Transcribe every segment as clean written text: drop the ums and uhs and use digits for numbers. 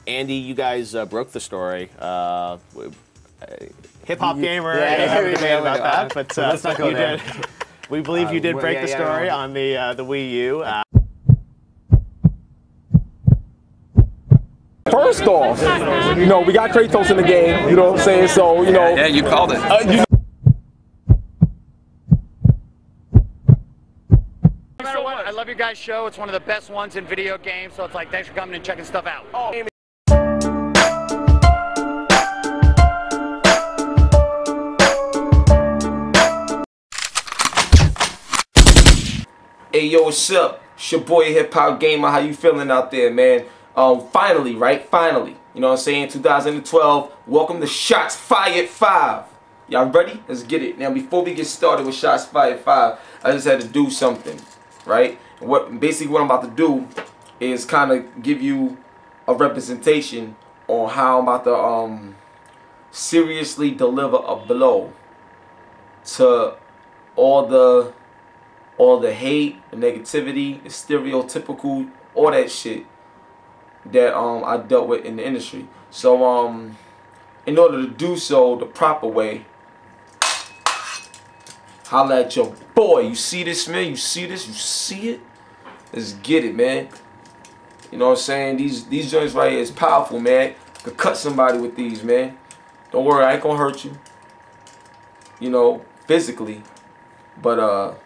Andy, you guys broke the story. HipHopGamer, yeah, have a debate about that, but let's not go there. We believe you did break the story on the Wii U. First off, you know, we got Kratos in the game, you know what I'm saying? So, you know. Yeah, you called it. No matter what, I love your guys' show. It's one of the best ones in video games, so it's like, thanks for coming and checking stuff out. Oh. Hey, yo, what's up? It's your boy HipHopGamer. How you feeling out there, man? Finally, right? Finally. You know what I'm saying? 2012. Welcome to Shots Fired 5. Y'all ready? Let's get it. Now, before we get started with Shots Fired 5, I just had to do something, right? Basically what I'm about to do is kind of give you a representation on how I'm about to seriously deliver a blow to all the hate, the negativity, the stereotypical, all that shit that I dealt with in the industry. So in order to do so the proper way, holla at your boy. You see this, man? You see this? You see it? Let's get it, man. You know what I'm saying? These joints right here is powerful, man. Could cut somebody with these, man. Don't worry, I ain't gonna hurt you. You know, physically, but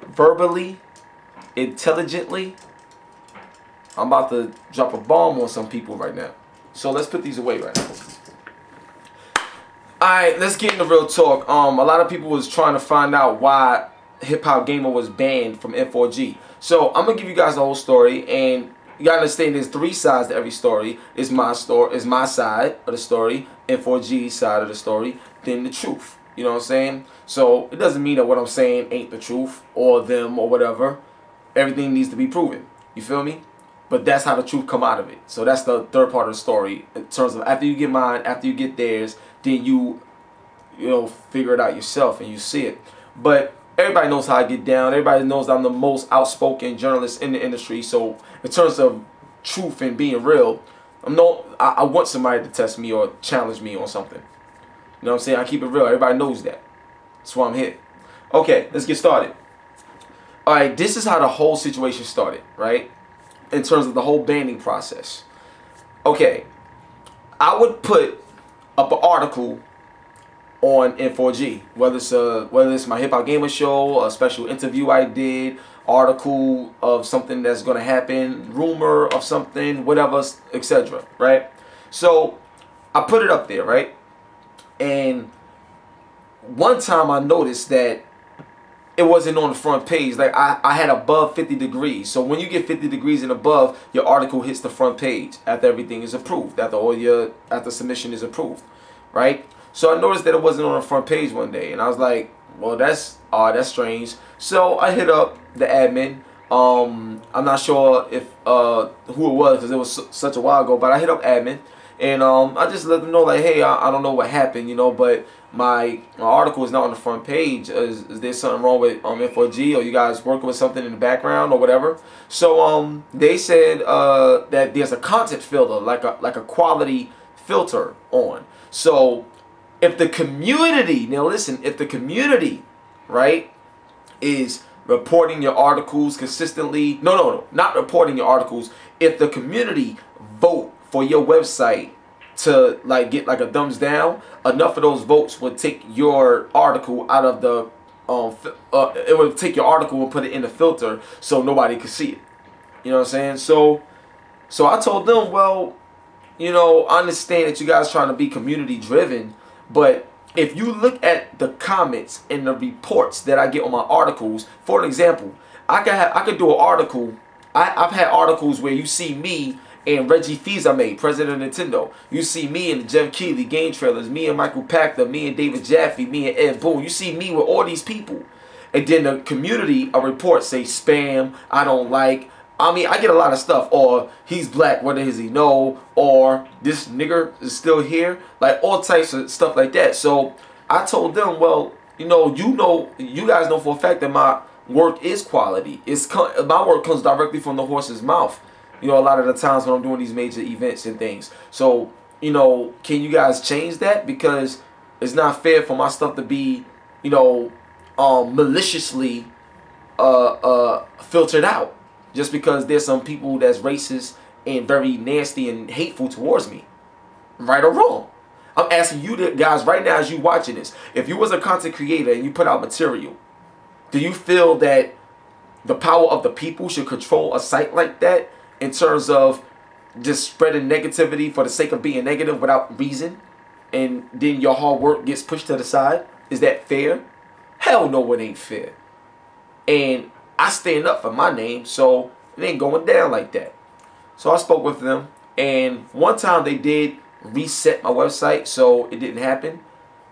verbally, intelligently, I'm about to drop a bomb on some people right now. So let's put these away right now. Alright, let's get into real talk. A lot of people was trying to find out why HipHopGamer was banned from N4G. So I'm gonna give you guys the whole story, and you gotta understand there's three sides to every story. It's my story, it's my side of the story, N4G's side of the story, then the truth. You know what I'm saying? So it doesn't mean that what I'm saying ain't the truth or them or whatever. Everything needs to be proven. You feel me? But that's how the truth come out of it. So that's the third part of the story in terms of after you get mine, after you get theirs, then you know, figure it out yourself and you see it. But everybody knows how I get down. Everybody knows I'm the most outspoken journalist in the industry. So in terms of truth and being real, I want somebody to test me or challenge me on something. You know what I'm saying? I keep it real. Everybody knows that. That's why I'm here. Okay, let's get started. Alright, this is how the whole situation started, right? In terms of the whole banning process. Okay, I would put up an article on N4G, whether it's my HipHopGamer show, a special interview I did, article of something that's gonna happen, rumor of something, whatever, etc. Right? So I put it up there, right? And one time I noticed that it wasn't on the front page. Like I had above 50 degrees. So when you get 50 degrees and above, your article hits the front page after everything is approved, after submission is approved, right? So I noticed that it wasn't on the front page one day, and I was like, well, that's odd, that's strange. So I hit up the admin. I'm not sure if who it was because it was such a while ago, but I hit up admin. And I just let them know, like, hey, I don't know what happened, you know, but my article is not on the front page. Is there something wrong with N4G, or you guys working with something in the background or whatever? So they said that there's a content filter, like a quality filter on. So if the community, now listen, if the community, right, is reporting your articles consistently, no, not reporting your articles, if the community vote for your website to like get like a thumbs down, enough of those votes would take your article out of the it would take your article and put it in the filter so nobody could see it. You know what I'm saying? So I told them, well, you know, I understand that you guys trying to be community driven, but if you look at the comments and the reports that I get on my articles, for an example, I could do an article. I've had articles where you see me and Reggie Fils-Aimé, president of Nintendo. You see me and Jeff Keighley, game trailers, me and Michael Pachter, me and David Jaffe, me and Ed Boon. You see me with all these people. And then the community, a report say spam, I don't like. I mean, I get a lot of stuff. Or he's black, what does he know? Or this nigger is still here. Like all types of stuff like that. So I told them, well, you guys know for a fact that my work is quality. My work comes directly from the horse's mouth. You know, a lot of the times when I'm doing these major events and things. So, you know, can you guys change that? Because it's not fair for my stuff to be, you know, maliciously filtered out just because there's some people that's racist and very nasty and hateful towards me. Right or wrong? I'm asking you guys right now as you watching this. If you was a content creator and you put out material, do you feel that the power of the people should control a site like that in terms of just spreading negativity for the sake of being negative without reason, and then your hard work gets pushed to the side? Is that fair? Hell no, it ain't fair. And I stand up for my name, so it ain't going down like that. So I spoke with them, and one time they did reset my website, so it didn't happen.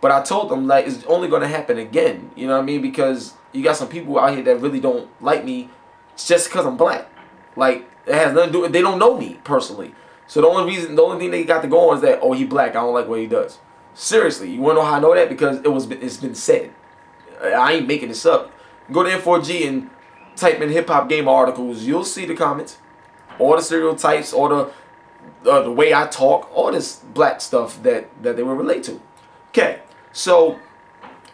But I told them, like, it's only going to happen again. You know what I mean? Because you got some people out here that really don't like me just because I'm black. Like, it has nothing to do with, they don't know me personally. So the only thing they got to go on is that, oh, he black, I don't like what he does. Seriously, you want to know how I know that? Because it's been said. I ain't making this up. Go to N4G and type in HipHopGamer articles. You'll see the comments. All the stereotypes, all the way I talk, all this black stuff that they will relate to. Okay, so,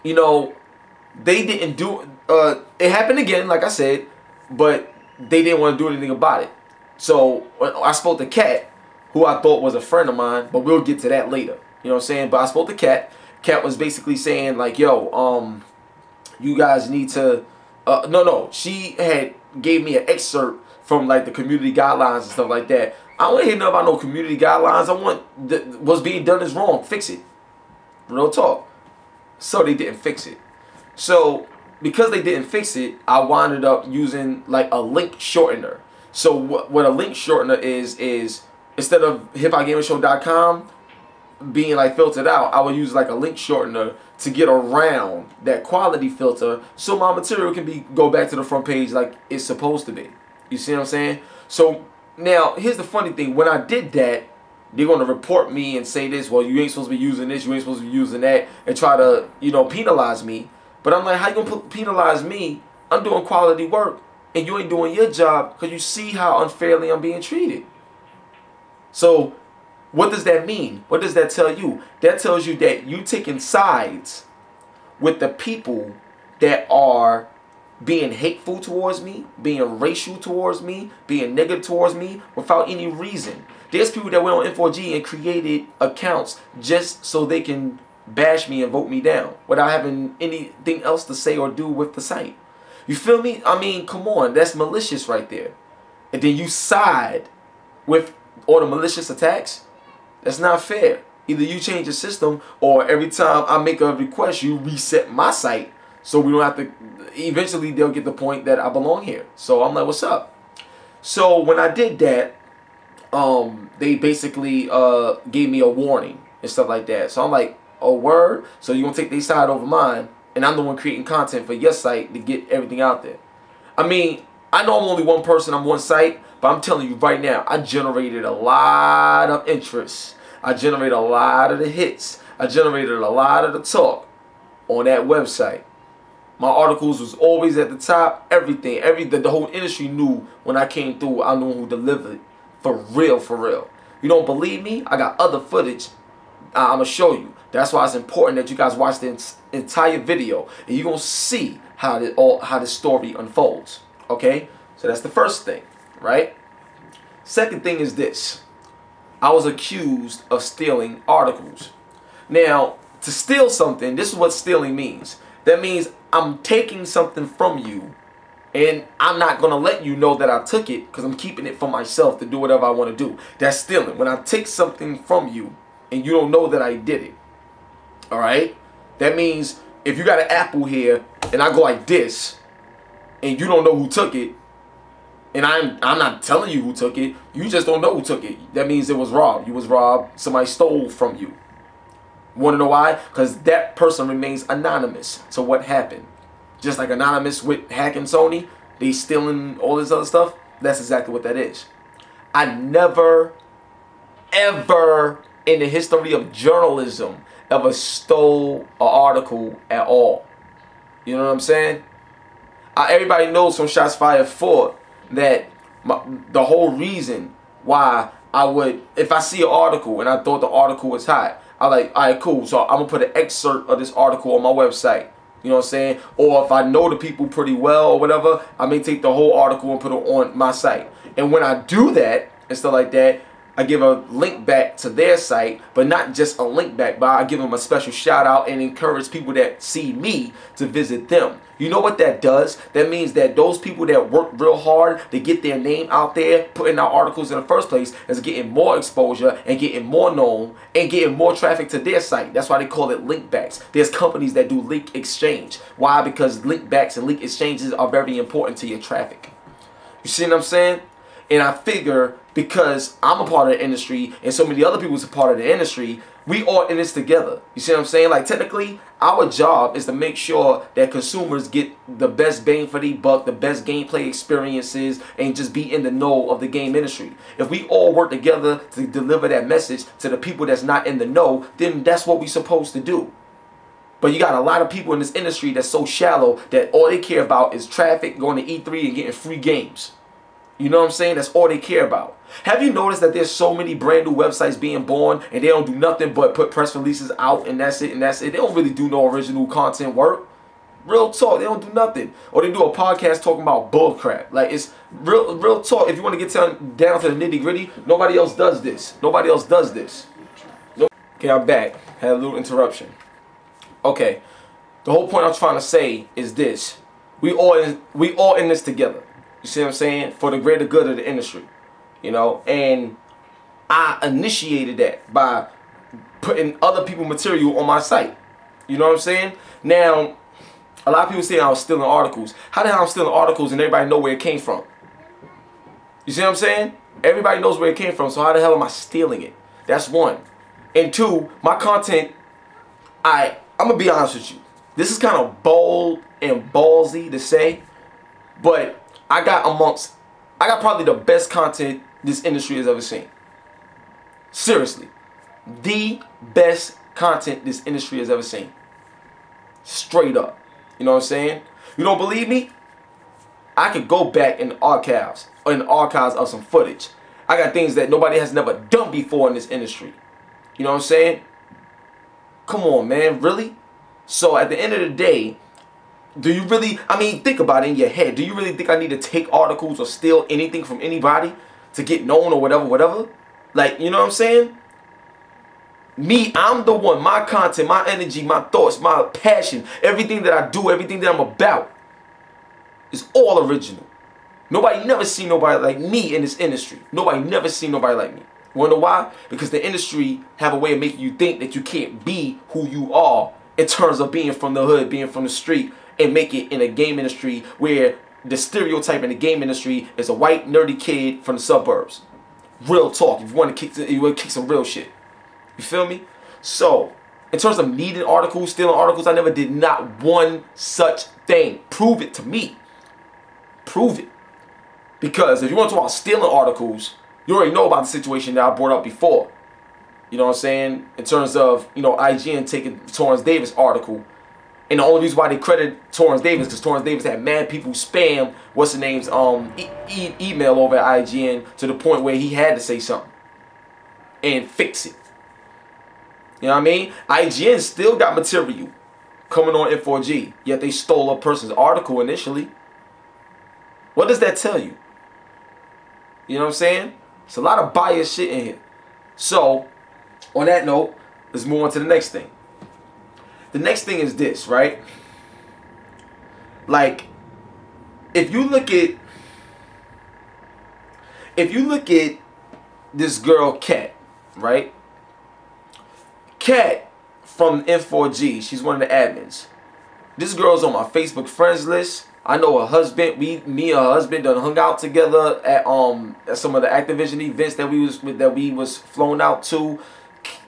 you know, they didn't do, it happened again, like I said, but they didn't want to do anything about it. So I spoke to Cat, who I thought was a friend of mine, but we'll get to that later. You know what I'm saying? But I spoke to Cat. Cat was basically saying, like, yo, you guys need to, no, she had gave me an excerpt from, like, the community guidelines and stuff like that. I don't want to hear nothing about no community guidelines. I want what's being done is wrong. Fix it. Real talk. So they didn't fix it. So because they didn't fix it, I wound up using, like, a link shortener. So what a link shortener is instead of HipHopGamershow.com being, like, filtered out, I would use, like, a link shortener to get around that quality filter so my material can go back to the front page like it's supposed to be. You see what I'm saying? So now here's the funny thing. When I did that, they're going to report me and say this, well, you ain't supposed to be using this, you ain't supposed to be using that, and try to, you know, penalize me. But I'm like, how you going to penalize me? I'm doing quality work, and you ain't doing your job because you see how unfairly I'm being treated. So what does that mean? What does that tell you? That tells you that you taking sides with the people that are being hateful towards me, being racial towards me, being negative towards me without any reason. There's people that went on N4G and created accounts just so they can bash me and vote me down without having anything else to say or do with the site. You feel me? I mean, come on, that's malicious right there. And then you side with all the malicious attacks. That's not fair. Either you change the system, or every time I make a request, you reset my site so we don't have to. Eventually, they'll get the point that I belong here. So I'm like, what's up? So when I did that, they basically gave me a warning and stuff like that. So I'm like, oh, word? So you're going to take their side over mine, and I'm the one creating content for your site to get everything out there. I mean, I know I'm only one person on one site, but I'm telling you right now, I generated a lot of interest. I generated a lot of the hits. I generated a lot of the talk on that website. My articles was always at the top. Everything, the whole industry knew when I came through. I knew who delivered. For real, for real. You don't believe me? I got other footage I'm going to show you. That's why it's important that you guys watch the entire video. And you're going to see how this story unfolds. Okay? So that's the first thing, right? Second thing is this. I was accused of stealing articles. Now, to steal something, this is what stealing means. That means I'm taking something from you, and I'm not going to let you know that I took it because I'm keeping it for myself to do whatever I want to do. That's stealing. When I take something from you and you don't know that I did it. All right? That means if you got an apple here and I go like this and you don't know who took it, and I'm not telling you who took it, you just don't know who took it. That means it was robbed. You was robbed. Somebody stole from you. Want to know why? Because that person remains anonymous to what happened. Just like anonymous with hacking Sony, they stealing all this other stuff. That's exactly what that is. I never, ever in the history of journalism ever stole an article at all. You know what I'm saying? Everybody knows from Shots Fired 4 that the whole reason why I would, if I see an article and I thought the article was hot, I like, all right, cool. So I'm gonna put an excerpt of this article on my website. You know what I'm saying? Or if I know the people pretty well or whatever, I may take the whole article and put it on my site. And when I do that and stuff like that, I give a link back to their site, but not just a link back, but I give them a special shout out and encourage people that see me to visit them. You know what that does? That means that those people that work real hard to get their name out there, putting out articles in the first place, is getting more exposure and getting more known and getting more traffic to their site. That's why they call it link backs. There's companies that do link exchange. Why? Because link backs and link exchanges are very important to your traffic. You see what I'm saying? And I figure because I'm a part of the industry and so many other people are a part of the industry, we all in this together. You see what I'm saying? Like technically, our job is to make sure that consumers get the best bang for their buck, the best gameplay experiences, and just be in the know of the game industry. If we all work together to deliver that message to the people that's not in the know, then that's what we're supposed to do. But you got a lot of people in this industry that's so shallow that all they care about is traffic, going to E3 and getting free games. You know what I'm saying? That's all they care about. Have you noticed that there's so many brand new websites being born and they don't do nothing but put press releases out and that's it and that's it? They don't really do no original content work. Real talk, they don't do nothing. Or they do a podcast talking about bull crap. Like it's real talk. If you want to get down to the nitty gritty, nobody else does this. Nobody else does this. Okay, I'm back. Had a little interruption. Okay, the whole point I'm trying to say is this: we all in this together. You see what I'm saying? For the greater good of the industry, you know. And I initiated that by putting other people's material on my site. You know what I'm saying? Now, a lot of people say I was stealing articles. How the hell I'm stealing articles and everybody know where it came from? You see what I'm saying? Everybody knows where it came from. So how the hell am I stealing it? That's one. And two, my content. I'm gonna be honest with you. This is kind of bold and ballsy to say, but I got probably the best content this industry has ever seen. Seriously. The best content this industry has ever seen. Straight up. You know what I'm saying? You don't believe me? I could go back in the archives of some footage. I got things that nobody has never done before in this industry. You know what I'm saying? Come on, man. Really? So at the end of the day, do you really, I mean, think about it in your head. Do you really think I need to take articles or steal anything from anybody to get known or whatever? Like, you know what I'm saying? Me, I'm the one. My content, my energy, my thoughts, my passion, everything that I do, everything that I'm about is all original. Nobody never seen nobody like me in this industry. Nobody never seen nobody like me. Wonder why? Because the industry have a way of making you think that you can't be who you are in terms of being from the hood, being from the street, and make it in a game industry where the stereotype in the game industry is a white nerdy kid from the suburbs. Real talk. If you want to kick some real shit. You feel me? So, in terms of needing articles, stealing articles, I never did not one such thing. Prove it to me. Prove it. Because if you want to talk about stealing articles, you already know about the situation that I brought up before. You know what I'm saying? In terms of, you know, IGN taking Torrance Davis article. And the only reason why they credit Torrance Davis because Torrance Davis had mad people spam what's the name's email over at IGN to the point where he had to say something and fix it. You know what I mean? IGN still got material coming on N4G, yet they stole a person's article initially. What does that tell you? You know what I'm saying? It's a lot of biased shit in here. So, on that note, let's move on to the next thing. The next thing is this, right? Like, if you look at this girl, Kat, right? Kat from N4G, she's one of the admins. This girl's on my Facebook friends list. I know her husband. Me and her husband done hung out together at some of the Activision events that we was flown out to.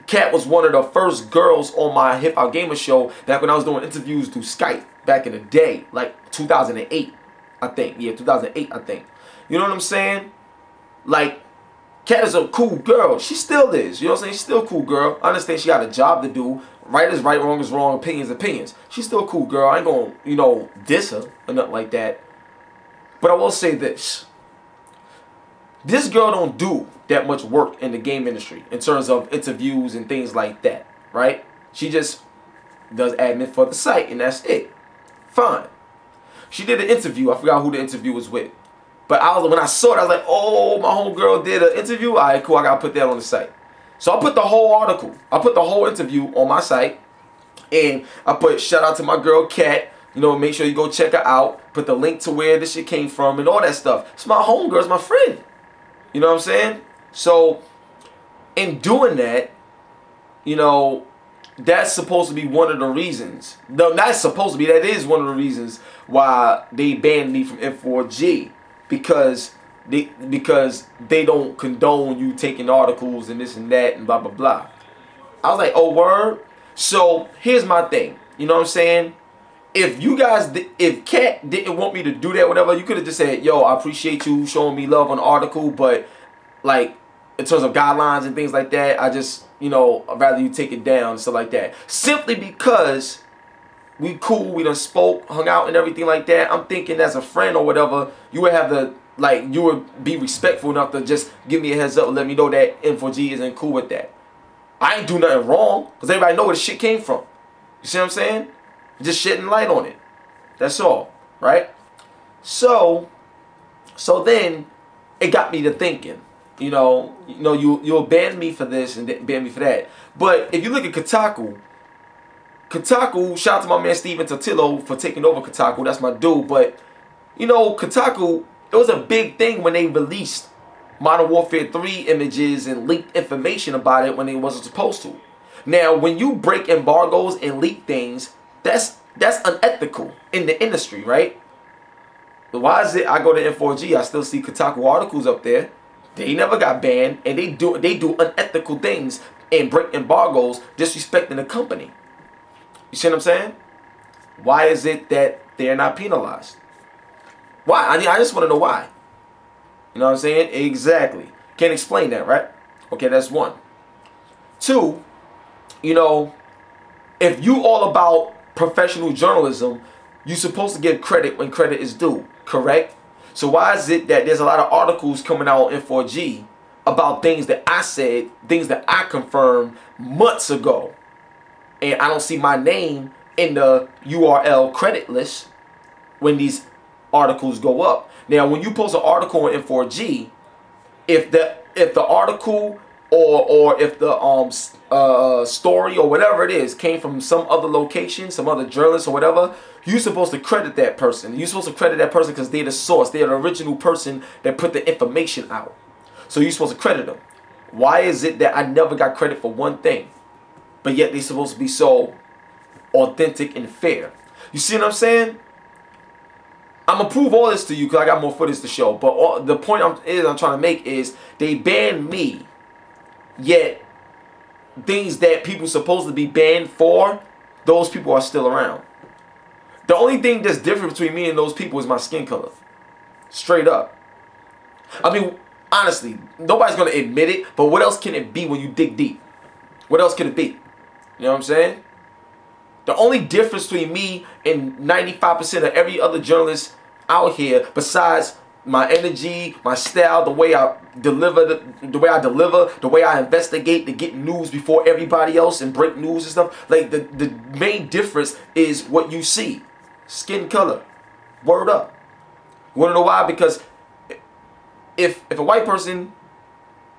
Kat was one of the first girls on my HipHopGamer show back when I was doing interviews through Skype back in the day, like 2008, I think. Yeah, 2008, I think. You know what I'm saying? Like, Kat is a cool girl. She still is. You know what I'm saying? She's still a cool girl. I understand she got a job to do. Right is right, wrong is wrong, opinions, opinions. She's still a cool girl. I ain't gonna, you know, diss her or nothing like that. But I will say this. This girl don't do that much work in the game industry in terms of interviews and things like that, right? She just does admin for the site, and that's it. Fine. She did an interview. I forgot who the interview was with. But when I saw it, I was like, oh, my homegirl did an interview? All right, cool. I got to put that on the site. So I put the whole article. I put the whole interview on my site. And I put shout out to my girl, Kat. You know, make sure you go check her out. Put the link to where this shit came from and all that stuff. It's my homegirl. It's my friend. You know what I'm saying? So in doing that, you know, that's supposed to be one of the reasons. No, not supposed to be. That is one of the reasons why they banned me from N4G, because they don't condone you taking articles and this and that and blah blah blah. I was like, oh word. So here's my thing. You know what I'm saying? If you guys, if Kat didn't want me to do that, whatever, you could have just said, yo, I appreciate you showing me love on the article, but like in terms of guidelines and things like that, I just, you know, I'd rather you take it down and stuff like that. Simply because we cool, we done spoke, hung out and everything like that. I'm thinking as a friend or whatever, you would have the, like, you would be respectful enough to just give me a heads up and let me know that N4G isn't cool with that. I ain't do nothing wrong, because everybody know where the shit came from. You see what I'm saying? Just shedding light on it. That's all, right? So then it got me to thinking. You'll ban me for this and ban me for that. But if you look at Kotaku, shout out to my man Steven Totillo for taking over Kotaku. That's my dude. But, you know, Kotaku, it was a big thing when they released Modern Warfare 3 images and leaked information about it when they wasn't supposed to. Now, when you break embargoes and leak things, that's unethical in the industry, right? But why is it I go to N4G, I still see Kotaku articles up there. They never got banned, and they do unethical things and break embargoes, disrespecting the company. You see what I'm saying? Why is it that they're not penalized? Why? I just want to know why. You know what I'm saying? Exactly. Can't explain that, right? Okay, that's one. Two, you know, if you all about professional journalism, you're supposed to give credit when credit is due, correct? So why is it that there's a lot of articles coming out on N4G about things that I said, things that I confirmed months ago, and I don't see my name in the URL credit list when these articles go up? Now, when you post an article on N4G, if the article or if the story or whatever it is came from some other location, some other journalist or whatever, you're supposed to credit that person. You're supposed to credit that person because they're the source. They're the original person that put the information out. So you're supposed to credit them. Why is it that I never got credit for one thing, but yet they're supposed to be so authentic and fair? You see what I'm saying? I'm going to prove all this to you because I got more footage to show. But the point I'm trying to make is they banned me, yet things that people supposed to be banned for, those people are still around. The only thing that's different between me and those people is my skin color. Straight up. I mean, honestly, nobody's going to admit it, but what else can it be when you dig deep? What else can it be? You know what I'm saying? The only difference between me and 95% of every other journalist out here, besides my energy, my style, the way I deliver, the way I investigate to get news before everybody else and break news and stuff, like the main difference is what you see. Skin color. Word up. You want to know why? Because if a white person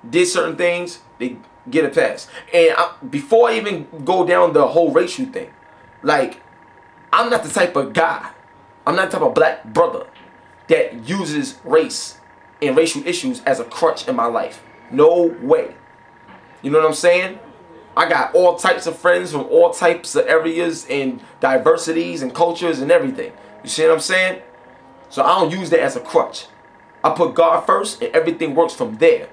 did certain things, they get a pass. And before I even go down the whole racial thing, like, I'm not the type of guy, I'm not the type of black brother that uses race and racial issues as a crutch in my life. No way. You know what I'm saying? I got all types of friends from all types of areas and diversities and cultures and everything. You see what I'm saying? So I don't use that as a crutch. I put God first and everything works from there.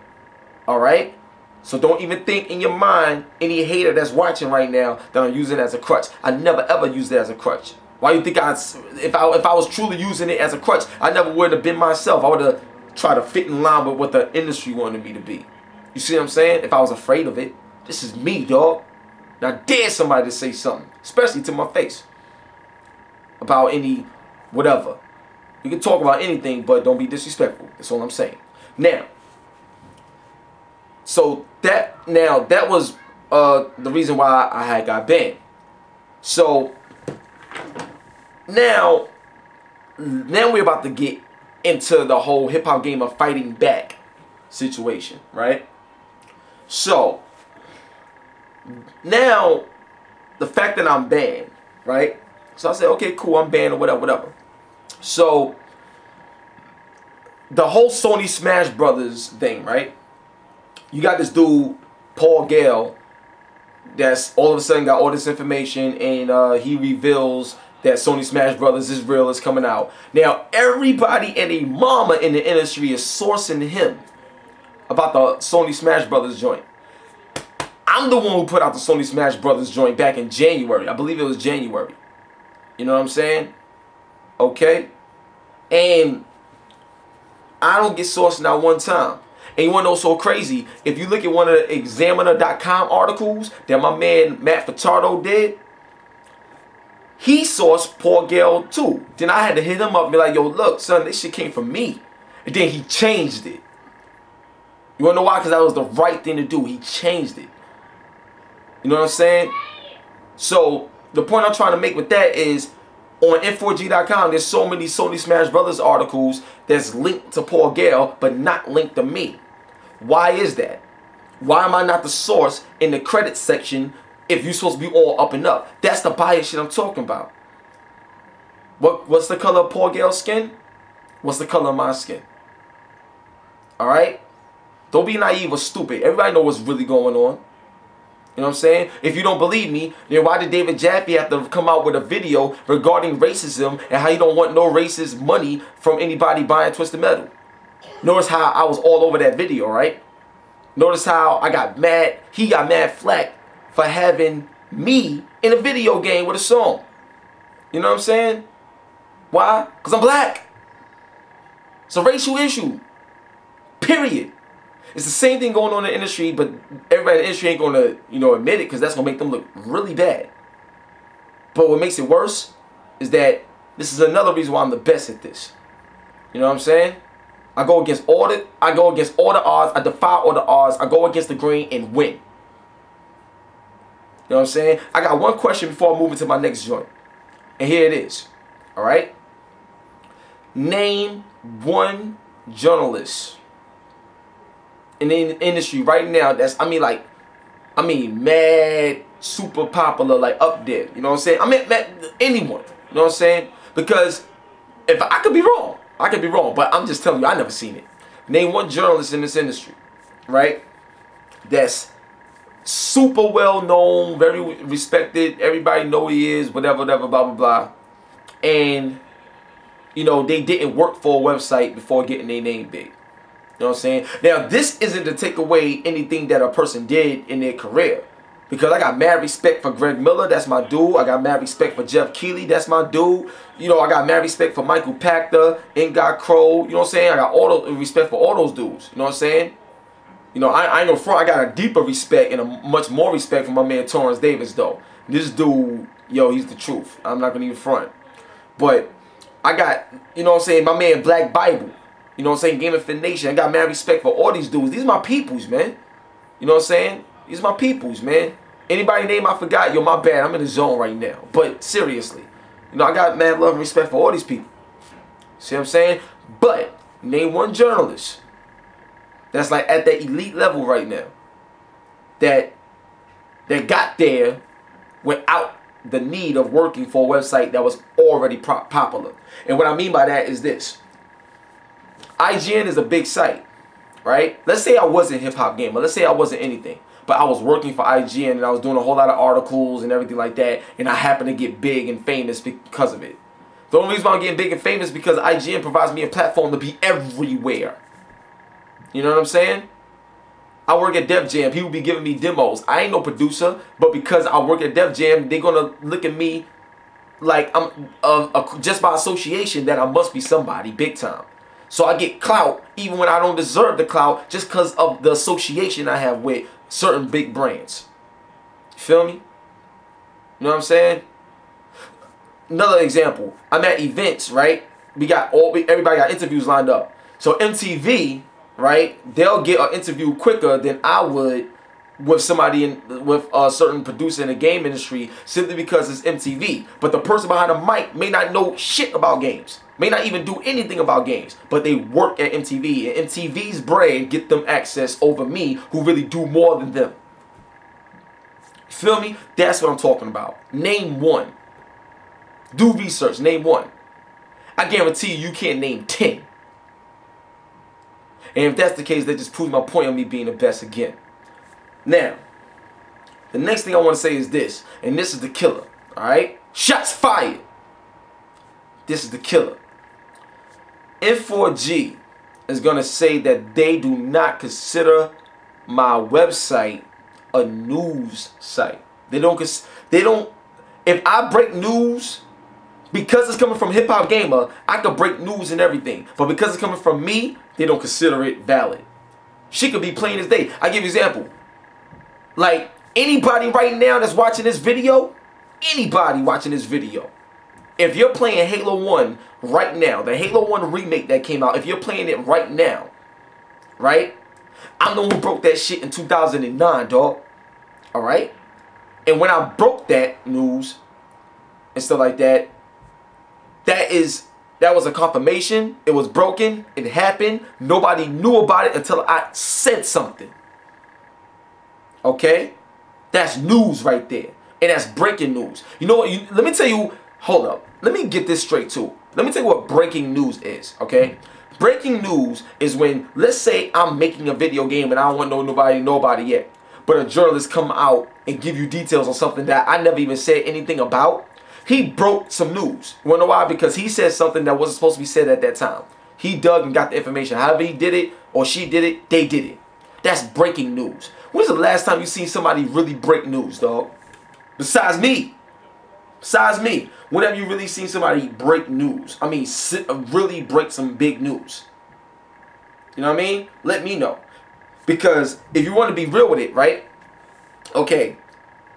Alright? So don't even think in your mind, any hater that's watching right now, that I'm using it as a crutch. I never ever used it as a crutch. Why you think if I was truly using it as a crutch, I never would have been myself. I would have tried to fit in line with what the industry wanted me to be. You see what I'm saying? If I was afraid of it. This is me, dog. Now dare somebody to say something, especially to my face, about any whatever. You can talk about anything, but don't be disrespectful. That's all I'm saying. Now, So that was the reason why I had got banned. So now we're about to get into the whole HipHopGamer fighting back situation, right? So now the fact that I'm banned, right? So I said, okay, cool, I'm banned or whatever. So the whole Sony Smash Brothers thing, right? You got this dude, Paul Gale, that's all of a sudden got all this information, and he reveals that Sony Smash Brothers is real, is coming out. Now, everybody and a mama in the industry is sourcing him about the Sony Smash Brothers joint. I'm the one who put out the Sony Smash Brothers joint back in January. I believe it was January. You know what I'm saying? Okay? And I don't get sourced not one time. And you want to know what's so crazy? If you look at one of the Examiner.com articles that my man Matt Furtado did, he sourced Paul Gale too. Then I had to hit him up and be like, yo, look, son, this shit came from me. And then he changed it. You want to know why? Because that was the right thing to do. He changed it. You know what I'm saying? So the point I'm trying to make with that is, on N4G.com, there's so many Sony Smash Brothers articles that's linked to Paul Gale, but not linked to me. Why is that? Why am I not the source in the credits section if you're supposed to be all up and up? That's the bias shit I'm talking about. What's the color of Paul Gale's skin? What's the color of my skin? Alright? Don't be naive or stupid. Everybody know what's really going on. You know what I'm saying? If you don't believe me, then why did David Jaffe have to come out with a video regarding racism and how you don't want no racist money from anybody buying Twisted Metal? Notice how I was all over that video, right? Notice how I got mad. He got mad flack for having me in a video game with a song. You know what I'm saying? Why? Because I'm black. It's a racial issue. Period. It's the same thing going on in the industry, but everybody in the industry ain't going to, you know, admit it, because that's going to make them look really bad. But what makes it worse is that this is another reason why I'm the best at this. You know what I'm saying? I go against all the odds. I defy all the odds. I go against the grain and win. You know what I'm saying? I got one question before I move into my next joint. And here it is. All right? Name one journalist in the industry right now that's, mad, super popular, like up there. You know what I'm saying? Anyone. You know what I'm saying? Because if I could be wrong. I could be wrong, but I'm just telling you, I never seen it. Name one journalist in this industry, right? That's super well known, very respected. Everybody know who he is, whatever, blah, blah, blah. And, you know, they didn't work for a website before getting their name big. You know what I'm saying? Now, this isn't to take away anything that a person did in their career. Because I got mad respect for Greg Miller, that's my dude. I got mad respect for Jeff Keighley, that's my dude. You know, I got mad respect for Michael Pachter, Ingot Crow. You know what I'm saying? I got all the respect for all those dudes. You know what I'm saying? You know, I ain't no front. I got a deeper respect and a much more respect for my man Torrance Davis, though. This dude, yo, he's the truth. I'm not going to even front. But I got, you know what I'm saying, my man Black Bible. You know what I'm saying? Game of Fit Nation. I got mad respect for all these dudes. These are my peoples, man. You know what I'm saying? These are my peoples, man. Anybody name I forgot, yo, my bad. I'm in the zone right now. But seriously, you know, I got mad love and respect for all these people. See what I'm saying? But name one journalist that's like at that elite level right now that got there without the need of working for a website that was already popular. And what I mean by that is this. IGN is a big site, right? Let's say I wasn't HipHopGamer. Let's say I wasn't anything. But I was working for IGN and I was doing a whole lot of articles and everything like that. And I happened to get big and famous because of it. The only reason why I'm getting big and famous is because IGN provides me a platform to be everywhere. You know what I'm saying? I work at Def Jam. People be giving me demos. I ain't no producer. But because I work at Def Jam, they're going to look at me like I'm just by association that I must be somebody big time. So I get clout even when I don't deserve the clout just because of the association I have with certain big brands. You feel me? You know what I'm saying? Another example. I'm at events, right? Everybody got interviews lined up. So MTV right? They'll get an interview quicker than I would with somebody with a certain producer in the game industry, simply because it's MTV. But the person behind the mic may not know shit about games, may not even do anything about games, but they work at MTV, and MTV's brand get them access over me, who really do more than them. Feel me? That's what I'm talking about. Name one. Do research. Name one. I guarantee you can't name 10. And if that's the case, that just proves my point on me being the best again. Now, the next thing I want to say is this, and this is the killer, alright? Shots fired! This is the killer. N4G is going to say that they do not consider my website a news site. They don't, if I break news, because it's coming from HipHopGamer, I could break news and everything. But because it's coming from me, they don't consider it valid. She could be plain as day. I give you an example. Like, anybody right now that's watching this video, anybody watching this video, if you're playing Halo 1 right now, the Halo 1 remake that came out, if you're playing it right now, right? I'm the one who broke that shit in 2009, dog. Alright? And when I broke that news and stuff like that, that was a confirmation. It was broken. It happened. Nobody knew about it until I said something. Okay? That's news right there. And that's breaking news. You know what? Let me tell you. Hold up. Let me get this straight too. Let me tell you what breaking news is. Okay? Breaking news is when, let's say I'm making a video game and I don't want nobody to know about it yet, but a journalist come out and give you details on something that I never even said anything about. He broke some news. You wanna know why? Because he said something that wasn't supposed to be said at that time. He dug and got the information. However he did it or she did it, they did it. That's breaking news. When's the last time you seen somebody really break news, dog? Besides me. Besides me. When have you really seen somebody break news? I mean, really break some big news. You know what I mean? Let me know. Because if you want to be real with it, right? Okay.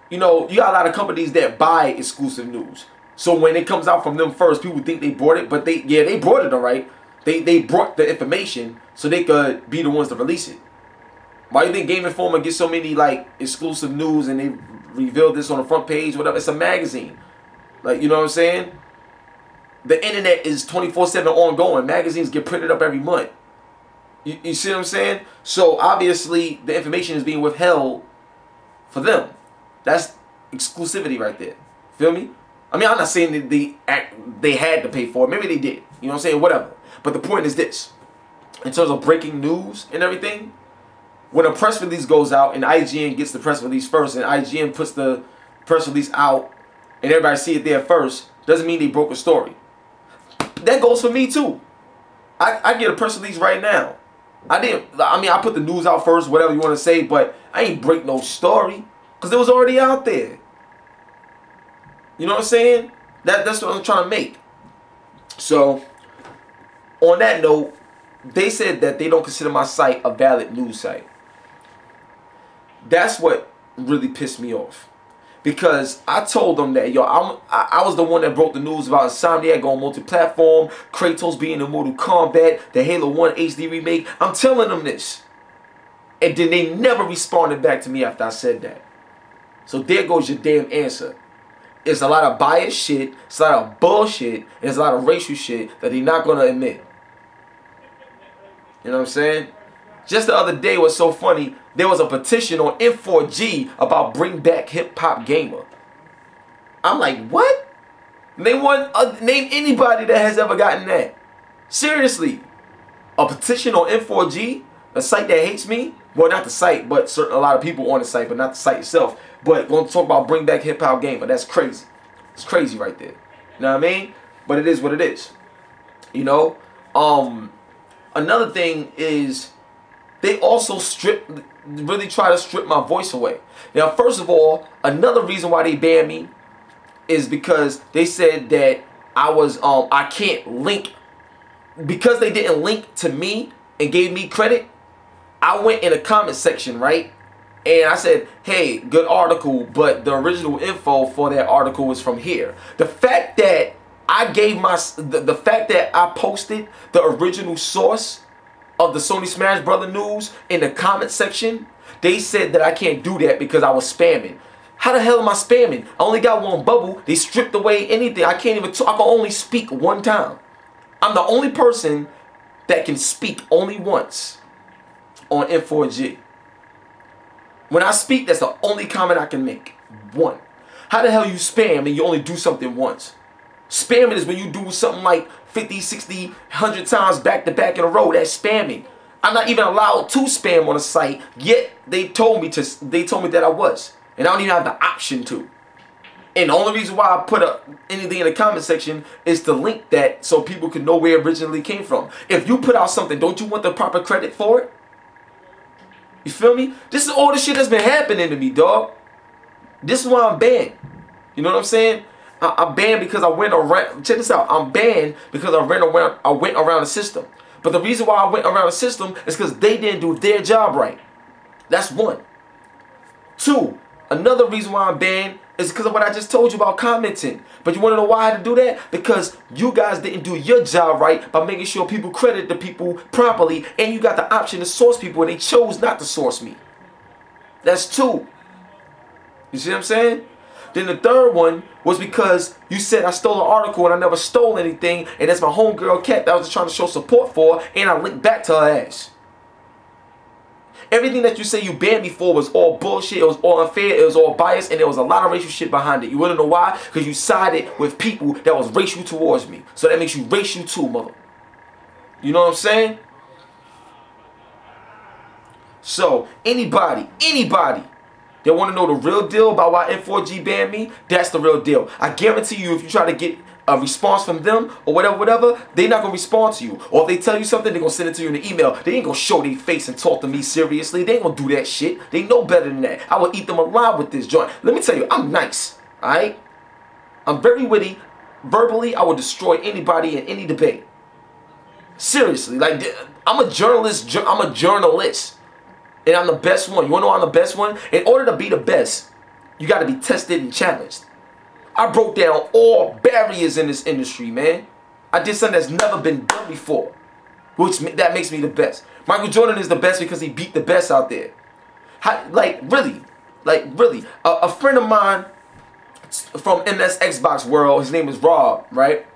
You know, you got a lot of companies that buy exclusive news. So when it comes out from them first, people think they brought it, but they brought it, all right. They brought the information so they could be the ones to release it. Why do you think Game Informer gets so many like exclusive news and they reveal this on the front page, whatever? It's a magazine. Like, you know what I'm saying? The internet is 24/7 ongoing. Magazines get printed up every month. You see what I'm saying? So obviously the information is being withheld for them. That's exclusivity right there. Feel me? I mean, I'm not saying that they had to pay for it. Maybe they did. You know what I'm saying? Whatever. But the point is this. In terms of breaking news and everything, when a press release goes out and IGN gets the press release first and IGN puts the press release out and everybody see it there first, doesn't mean they broke a story. That goes for me too. I get a press release right now. I put the news out first, whatever you want to say, but I ain't break no story because it was already out there. You know what I'm saying? That's what I'm trying to make. So, on that note, they said that they don't consider my site a valid news site. That's what really pissed me off. Because I told them that, yo, I was the one that broke the news about Insomniac going multi-platform, Kratos being in Mortal Kombat, the Halo 1 HD remake. I'm telling them this. And then they never responded back to me after I said that. So there goes your damn answer. It's a lot of biased shit, it's a lot of bullshit, and it's a lot of racial shit that they're not going to admit. You know what I'm saying? Just the other day was so funny. There was a petition on N4G about bring back HipHopGamer. I'm like, what? Name anybody that has ever gotten that. Seriously. A petition on N4G? A site that hates me? Well, not the site, but a lot of people on the site, but not the site itself. But going to talk about bring back HipHopGamer. That's crazy. It's crazy right there. You know what I mean? But it is what it is. You know? Another thing is they also really try to strip my voice away. Now, first of all, another reason why they banned me is because they said that I can't link, because they didn't link to me and gave me credit. I went in the comment section, right? And I said, hey, good article, but the original info for that article is from here. The fact that I gave the fact that I posted the original source of the Sony Smash Brother news in the comment section, they said that I can't do that because I was spamming. How the hell am I spamming? I only got one bubble. They stripped away anything. I can't even talk. I can only speak one time. I'm the only person that can speak only once on N4G. When I speak, that's the only comment I can make. One. How the hell you spam and you only do something once? Spamming is when you do something like 50, 60, 100 times back to back in a row. That's spamming. I'm not even allowed to spam on a site, yet they told me that I was. And I don't even have the option to. And the only reason why I put anything in the comment section is to link that so people can know where it originally came from. If you put out something, don't you want the proper credit for it? You feel me? This is all the shit that's been happening to me, dog. This is why I'm banned. You know what I'm saying? I'm banned because I went around. Check this out. I'm banned because I went around the system. But the reason why I went around the system is because they didn't do their job right. That's one. Two. Another reason why I'm banned is because of what I just told you about commenting. But you want to know why I had to do that? Because you guys didn't do your job right by making sure people credit the people properly, and you got the option to source people and they chose not to source me. That's two. You see what I'm saying? Then the third one was because you said I stole an article and I never stole anything, and that's my homegirl Kat that I was just trying to show support for, and I linked back to her ass. Everything that you say you banned me for was all bullshit, it was all unfair, it was all biased, and there was a lot of racial shit behind it. You wanna know why? Because you sided with people that was racial towards me. So that makes you racial too, mother. You know what I'm saying? So, anybody that want to know the real deal about why N4G banned me, that's the real deal. I guarantee you, if you try to get a response from them or whatever, they're not going to respond to you. Or if they tell you something, they're going to send it to you in an email. They ain't going to show their face and talk to me seriously. They ain't going to do that shit. They know better than that. I will eat them alive with this joint. Let me tell you, I'm nice, alright? I'm very witty. Verbally, I will destroy anybody in any debate. Seriously, like, I'm a journalist. And I'm the best one. You want to know I'm the best one? In order to be the best, you got to be tested and challenged. I broke down all barriers in this industry, man. I did something that's never been done before, that makes me the best. Michael Jordan is the best because he beat the best out there. Really. A friend of mine from MS Xbox world, his name is Rob, right?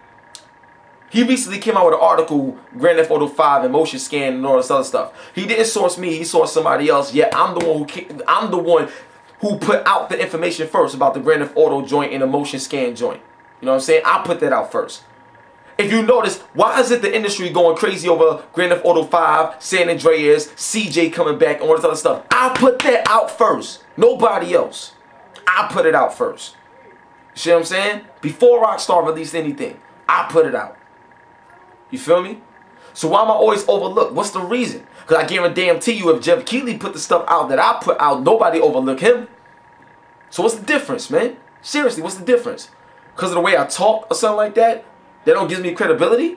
He recently came out with an article, Grand Theft Auto 5 and motion scan and all this other stuff. He didn't source me, he sourced somebody else. Yeah, I'm the one who put out the information first about the Grand Theft Auto joint and the motion scan joint. You know what I'm saying? I put that out first. If you notice, why is it the industry going crazy over Grand Theft Auto 5, San Andreas, CJ coming back, and all this other stuff? I put that out first. Nobody else. I put it out first. You see what I'm saying? Before Rockstar released anything, I put it out. You feel me? So why am I always overlooked? What's the reason? Because I guarantee you, if Jeff Keighley put the stuff out that I put out, nobody overlook him. So what's the difference, man? Seriously, what's the difference? Because of the way I talk or something like that? That don't give me credibility?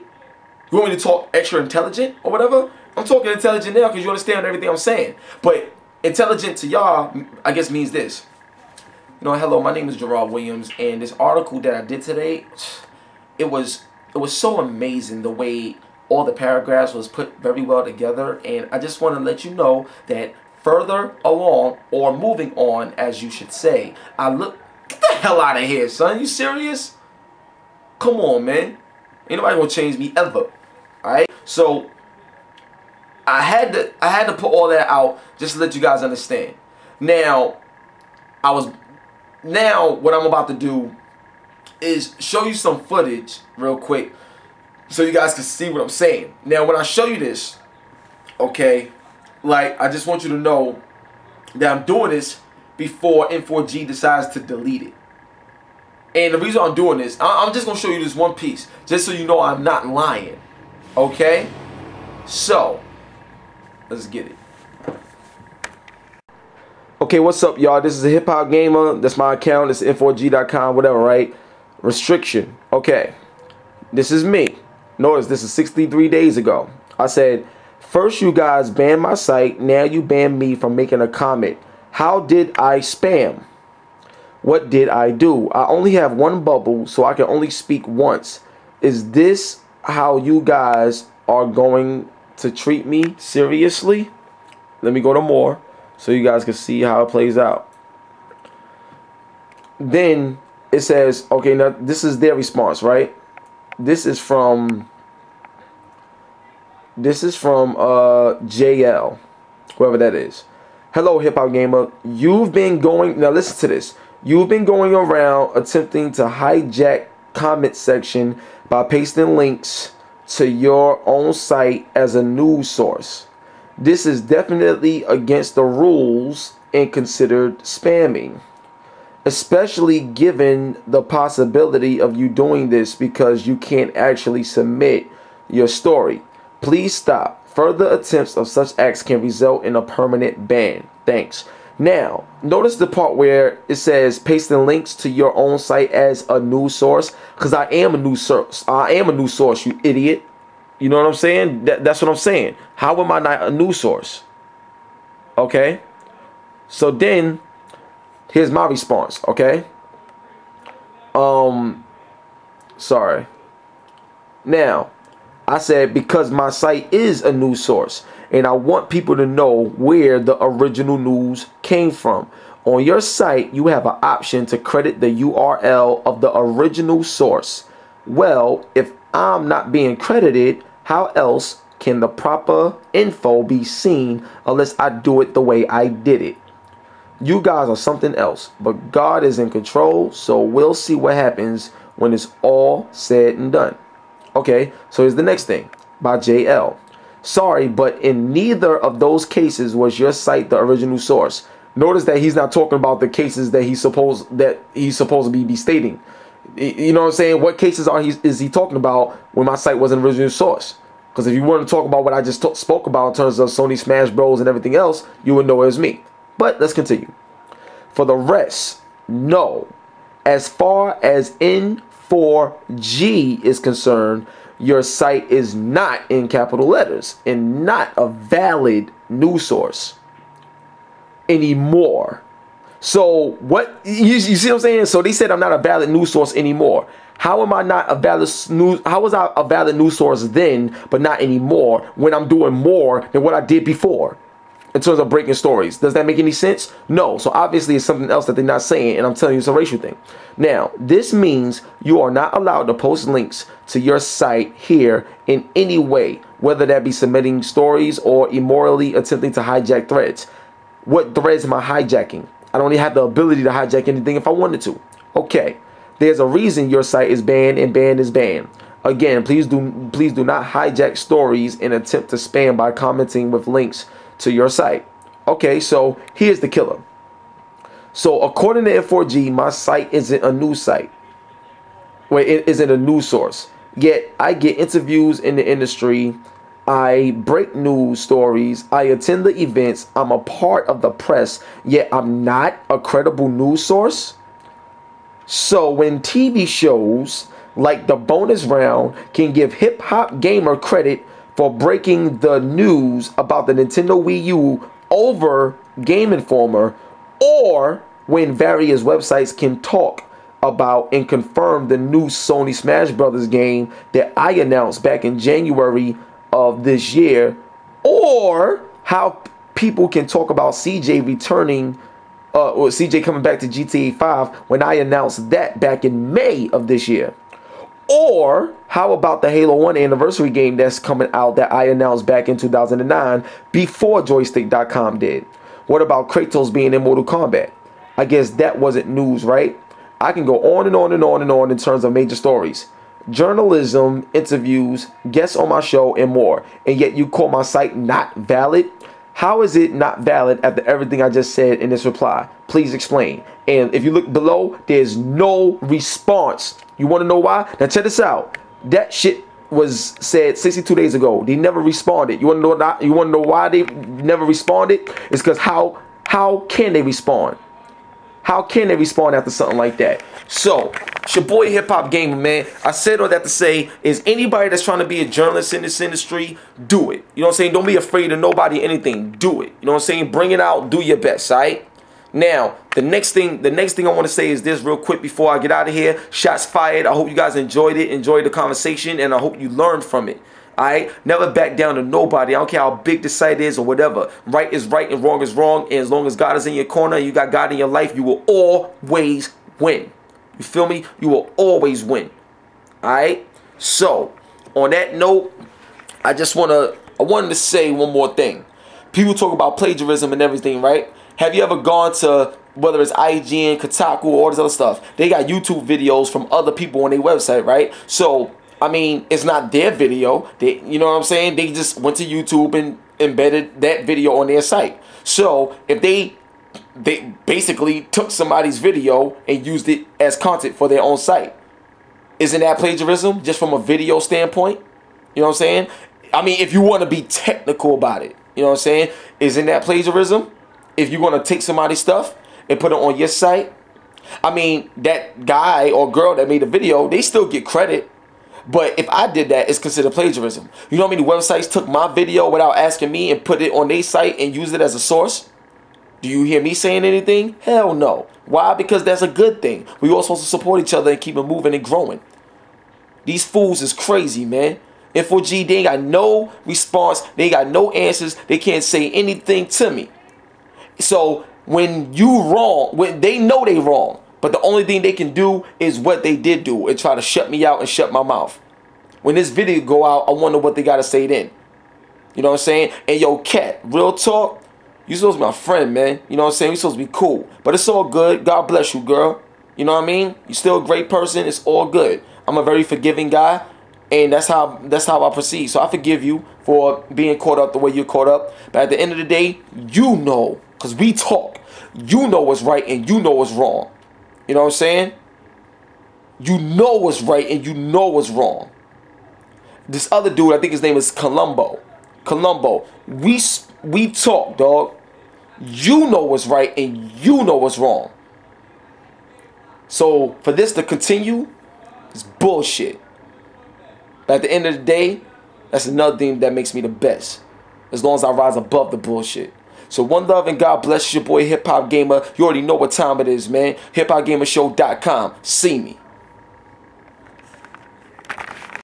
You want me to talk extra intelligent or whatever? I'm talking intelligent now because you understand everything I'm saying. But intelligent to y'all, I guess, means this. You know, hello, my name is Gerard Williams, and this article that I did today, it was so amazing the way all the paragraphs was put very well together, and I just want to let you know that further along, or moving on as you should say, get the hell out of here, son. You serious? Come on, man. Ain't nobody gonna change me ever. Alright? So I had to put all that out just to let you guys understand. Now what I'm about to do is show you some footage real quick so you guys can see what I'm saying. Now when I show you this, okay, like, I just want you to know that I'm doing this before N4G decides to delete it. And the reason I'm doing this, I'm just going to show you this one piece, just so you know I'm not lying. Okay? So, let's get it. Okay, what's up, y'all? This is a HipHopGamer. That's my account. It's N4G.com, whatever, right? Restriction. Okay. This is me. Notice this is 63 days ago. I said, first you guys banned my site. Now you banned me from making a comment. How did I spam? What did I do? I only have one bubble, so I can only speak once. Is this how you guys are going to treat me seriously. Let me go to more so you guys can see how it plays out. Then it says, okay, now this is their response, right? This is from JL, whoever that is. Hello, HipHopGamer. You've been going, now listen to this. You've been going around attempting to hijack comment section by pasting links to your own site as a news source. This is definitely against the rules and considered spamming, especially given the possibility of you doing this because you can't actually submit your story. Please stop. Further attempts of such acts can result in a permanent ban. Thanks. Now, notice the part where it says pasting links to your own site as a news source, because I am a news source. I am a news source, you idiot. You know what I'm saying? That's what I'm saying. How am I not a news source? Okay? So then, here's my response, okay? Sorry. Now, I said because my site is a news source and I want people to know where the original news came from. On your site, you have an option to credit the URL of the original source. Well, if I'm not being credited, how else can the proper info be seen unless I do it the way I did it? You guys are something else, but God is in control, so we'll see what happens when it's all said and done. Okay, so here's the next thing by JL. Sorry, but in neither of those cases was your site the original source. Notice that he's not talking about the cases that he's supposed to be stating. You know what I'm saying? What cases is he talking about when my site was an original source? Because if you want to talk about what I just spoke about in terms of Sony Smash Bros and everything else, you would know it was me. But let's continue. For the rest, no. As far as N4G is concerned, your site is not in capital letters and not a valid news source anymore. So what you see what I'm saying? So they said I'm not a valid news source anymore. How am I not a valid news? How was I a valid news source then, but not anymore when I'm doing more than what I did before in terms of breaking stories? Does that make any sense? No. So obviously it's something else that they're not saying, and I'm telling you it's a racial thing. Now, this means you are not allowed to post links to your site here in any way, whether that be submitting stories or immorally attempting to hijack threads. What threads am I hijacking? I don't even have the ability to hijack anything if I wanted to. Okay, there's a reason your site is banned and banned is banned. Again, please do not hijack stories and attempt to spam by commenting with links to your site. Okay, so here's the killer. So according to N4G, my site isn't a news site. Wait, it isn't a news source. Yet I get interviews in the industry. I break news stories. I attend the events. I'm a part of the press. Yet I'm not a credible news source. So when TV shows like The Bonus Round can give HipHopGamer credit for breaking the news about the Nintendo Wii U over Game Informer, or when various websites can talk about and confirm the new Sony Smash Bros. Game that I announced back in January of this year, or how people can talk about CJ returning or CJ coming back to GTA 5 when I announced that back in May of this year. Or how about the Halo 1 anniversary game that's coming out that I announced back in 2009 before Joystick.com did? What about Kratos being in Mortal Kombat? I guess that wasn't news, right? I can go on and on and on and on in terms of major stories, journalism, interviews, guests on my show, and more. And yet you call my site not valid? How is it not valid after everything I just said in this reply? Please explain. And if you look below, there's no response. You want to know why? Now check this out. That shit was said 62 days ago. They never responded. You want to know why they never responded? It's because how can they respond? How can they respond after something like that? So, it's your boy HipHopGamer, man. I said all that to say, is anybody that's trying to be a journalist in this industry, do it. You know what I'm saying? Don't be afraid of nobody, anything. Do it. You know what I'm saying? Bring it out. Do your best, all right? Now, the next thing I want to say is this real quick before I get out of here. Shots fired. I hope you guys enjoyed it, enjoyed the conversation, and I hope you learned from it. Alright? Never back down to nobody. I don't care how big the site is or whatever. Right is right and wrong is wrong. And as long as God is in your corner, you got God in your life, you will always win. You feel me? You will always win. Alright? So, on that note, I wanted to say one more thing. People talk about plagiarism and everything, right? Have you ever gone to, whether it's IGN, Kotaku, or all this other stuff, they got YouTube videos from other people on their website, right? So, I mean, it's not their video. You know what I'm saying? They just went to YouTube and embedded that video on their site. So, if they basically took somebody's video and used it as content for their own site, isn't that plagiarism just from a video standpoint? You know what I'm saying? I mean, if you want to be technical about it, you know what I'm saying? Isn't that plagiarism? If you're going to take somebody's stuff and put it on your site, I mean, that guy or girl that made the video, they still get credit. But if I did that, it's considered plagiarism. You know how many websites took my video without asking me and put it on their site and used it as a source? Do you hear me saying anything? Hell no. Why? Because that's a good thing. We all supposed to support each other and keep it moving and growing. These fools is crazy, man. N4G, they ain't got no response. They ain't got no answers. They can't say anything to me. So when you wrong, when they know they wrong, but the only thing they can do is what they did do and try to shut me out and shut my mouth. When this video go out, I wonder what they got to say then. You know what I'm saying? And yo, Cat, real talk, you supposed to be my friend, man. You know what I'm saying? We supposed to be cool. But it's all good. God bless you, girl. You know what I mean? You're still a great person. It's all good. I'm a very forgiving guy. And that's how I proceed. So I forgive you for being caught up the way you're caught up. But at the end of the day, you know, because we talk, you know what's right and you know what's wrong. You know what I'm saying? You know what's right and you know what's wrong. This other dude, I think his name is Columbo. We talk, dog. You know what's right and you know what's wrong. So for this to continue, it's bullshit. But at the end of the day, that's another thing that makes me the best. As long as I rise above the bullshit. So one love and God bless your boy HipHopGamer. You already know what time it is, man. HipHopGamershow.com. See me.